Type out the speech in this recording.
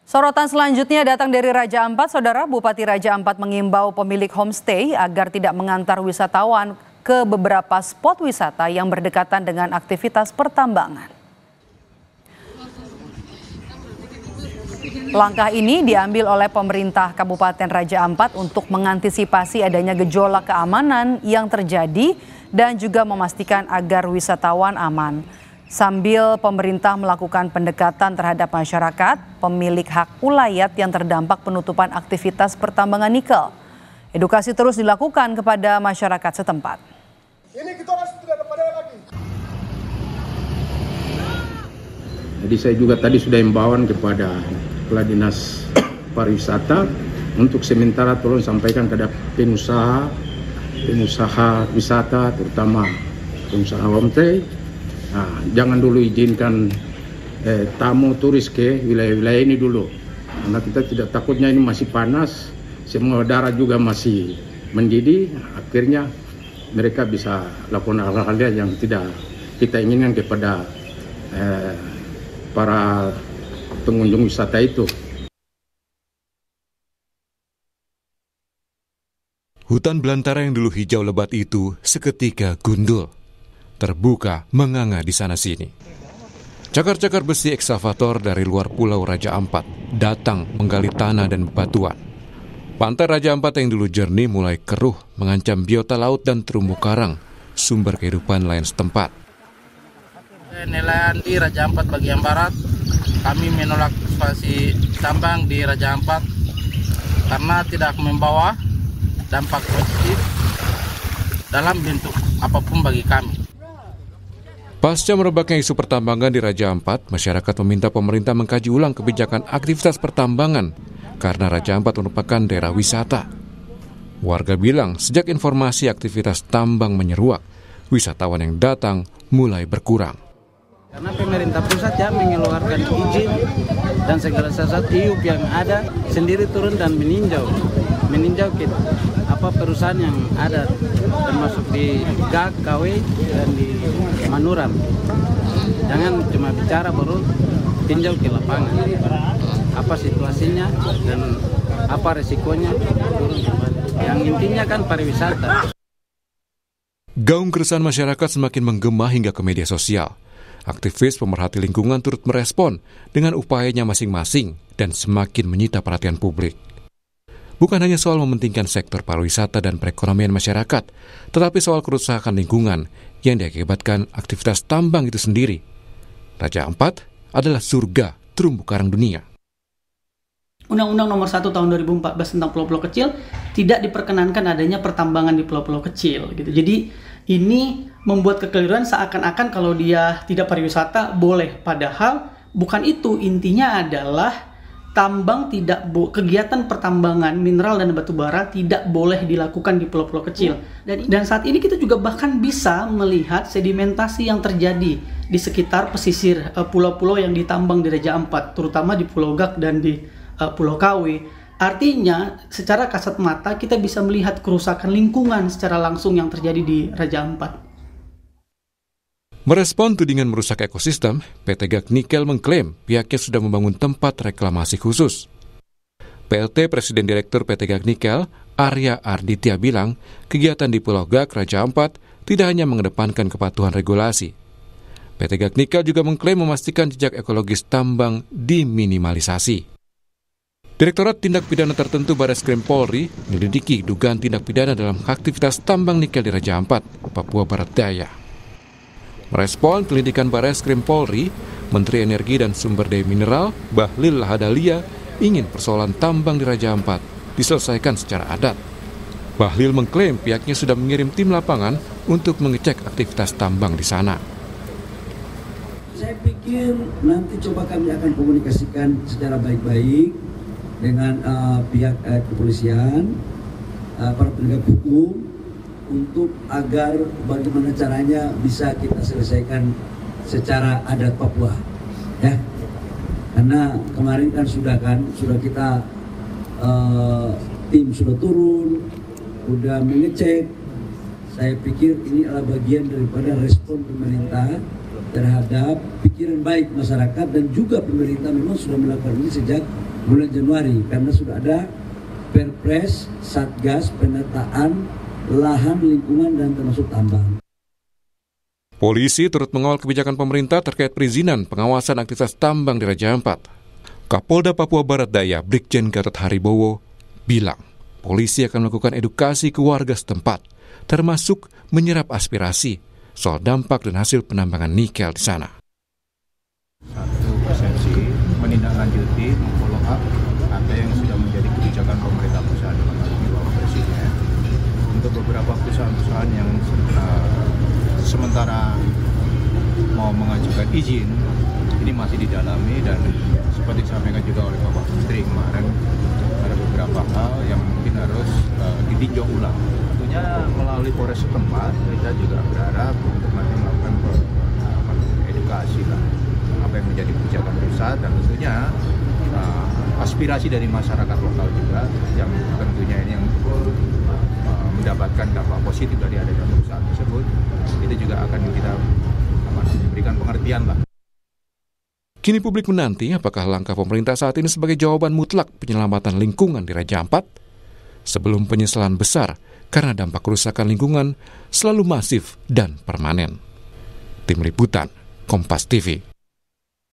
Sorotan selanjutnya datang dari Raja Ampat. Saudara, Bupati Raja Ampat mengimbau pemilik homestay agar tidak mengantar wisatawan ke beberapa spot wisata yang berdekatan dengan aktivitas pertambangan. Langkah ini diambil oleh pemerintah Kabupaten Raja Ampat untuk mengantisipasi adanya gejolak keamanan yang terjadi dan juga memastikan agar wisatawan aman. Sambil pemerintah melakukan pendekatan terhadap masyarakat, pemilik hak ulayat yang terdampak penutupan aktivitas pertambangan nikel. Edukasi terus dilakukan kepada masyarakat setempat. Ini kita harus tidak ada padanya lagi. Jadi saya juga tadi sudah himbauan kepada Kepala Dinas Pariwisata untuk sementara tolong sampaikan kepada pengusaha wisata, terutama pengusaha homestay. Nah, jangan dulu izinkan tamu turis ke wilayah-wilayah ini dulu, karena kita tidak takutnya ini masih panas, semua udara juga masih mendidih, akhirnya mereka bisa lakukan hal-hal yang tidak kita inginkan kepada para pengunjung wisata itu. Hutan belantara yang dulu hijau lebat itu seketika gundul. Terbuka menganga di sana-sini. Cakar-cakar besi ekskavator dari luar pulau Raja Ampat datang menggali tanah dan batuan. Pantai Raja Ampat yang dulu jernih mulai keruh, mengancam biota laut dan terumbu karang, sumber kehidupan nelayan setempat. Nelayan di Raja Ampat bagian barat, kami menolak ekspansi tambang di Raja Ampat karena tidak membawa dampak positif dalam bentuk apapun bagi kami. Pasca merebaknya isu pertambangan di Raja Ampat, masyarakat meminta pemerintah mengkaji ulang kebijakan aktivitas pertambangan karena Raja Ampat merupakan daerah wisata. Warga bilang sejak informasi aktivitas tambang menyeruak, wisatawan yang datang mulai berkurang. Karena pemerintah pusat mengeluarkan izin dan segala sesuatu IUP yang ada sendiri turun dan meninjau perusahaan yang ada termasuk di GAK, KW, dan di Manuram. Jangan cuma bicara, baru tinjau ke lapangan. Apa situasinya dan apa resikonya, turun kembali. Yang intinya kan pariwisata. Gaung keresahan masyarakat semakin menggema hingga ke media sosial. Aktivis pemerhati lingkungan turut merespon dengan upayanya masing-masing dan semakin menyita perhatian publik. Bukan hanya soal mementingkan sektor pariwisata dan perekonomian masyarakat, tetapi soal kerusakan lingkungan yang diakibatkan aktivitas tambang itu sendiri. Raja Ampat adalah surga terumbu karang dunia. Undang-Undang Nomor 1 Tahun 2014 tentang pulau-pulau kecil tidak diperkenankan adanya pertambangan di pulau-pulau kecil gitu. Jadi ini membuat kekeliruan seakan-akan kalau dia tidak pariwisata boleh, padahal bukan itu. Intinya adalah kegiatan pertambangan mineral dan batu bara tidak boleh dilakukan di pulau-pulau kecil. Dan saat ini kita juga bahkan bisa melihat sedimentasi yang terjadi di sekitar pesisir pulau-pulau yang ditambang di Raja Ampat, terutama di Pulau Gak dan di Pulau KW. Artinya secara kasat mata kita bisa melihat kerusakan lingkungan secara langsung yang terjadi di Raja Ampat. Merespon tudingan merusak ekosistem, PT GAK Nikel mengklaim pihaknya sudah membangun tempat reklamasi khusus. PLT Presiden Direktur PT GAK Nikel, Arya Arditya bilang, kegiatan di Pulau GAK Raja Ampat tidak hanya mengedepankan kepatuhan regulasi. PT GAK Nikel juga mengklaim memastikan jejak ekologis tambang diminimalisasi. Direktorat Tindak Pidana Tertentu Bareskrim Polri menyelidiki dugaan tindak pidana dalam aktivitas tambang nikel di Raja Ampat, Papua Barat Daya. Merespon penyelidikan Bareskrim Polri, Menteri Energi dan Sumber Daya Mineral Bahlil Lahadalia ingin persoalan tambang di Raja Ampat diselesaikan secara adat. Bahlil mengklaim pihaknya sudah mengirim tim lapangan untuk mengecek aktivitas tambang di sana. Saya pikir nanti coba kami akan komunikasikan secara baik-baik dengan pihak kepolisian, para penegak hukum, untuk agar bagaimana caranya bisa kita selesaikan secara adat Papua, ya. Karena kemarin kan sudah kita tim sudah turun, sudah mengecek. Saya pikir ini adalah bagian daripada respon pemerintah terhadap pikiran baik masyarakat, dan juga pemerintah memang sudah melakukan ini sejak bulan Januari karena sudah ada Perpres Satgas penataan lahan lingkungan dan termasuk tambang. Polisi turut mengawal kebijakan pemerintah terkait perizinan pengawasan aktivitas tambang di Raja Ampat. Kapolda Papua Barat Daya Brigjen Gatot Haribowo bilang polisi akan melakukan edukasi ke warga setempat, termasuk menyerap aspirasi soal dampak dan hasil penambangan nikel di sana. Satu persepsi menindaklanjuti, follow up apa yang sudah menjadi kebijakan pemerintah pusat di Bapak Presiden untuk beberapa perusahaan-perusahaan yang sementara mau mengajukan izin, ini masih didalami dan seperti disampaikan juga oleh Bapak Menteri kemarin, ada beberapa hal yang mungkin harus ditinjau ulang. Tentunya melalui Polres setempat kita juga berharap untuk nanti melakukan edukasi lah apa yang menjadi kebijakan pusat dan tentunya aspirasi dari masyarakat lokal juga yang tentunya ini yang mendapatkan dampak positif dari adanya perusahaan tersebut, itu juga akan kita berikan pengertian lah. Kini publik menanti apakah langkah pemerintah saat ini sebagai jawaban mutlak penyelamatan lingkungan di Raja Ampat sebelum penyesalan besar karena dampak kerusakan lingkungan selalu masif dan permanen. Tim Liputan, Kompas TV.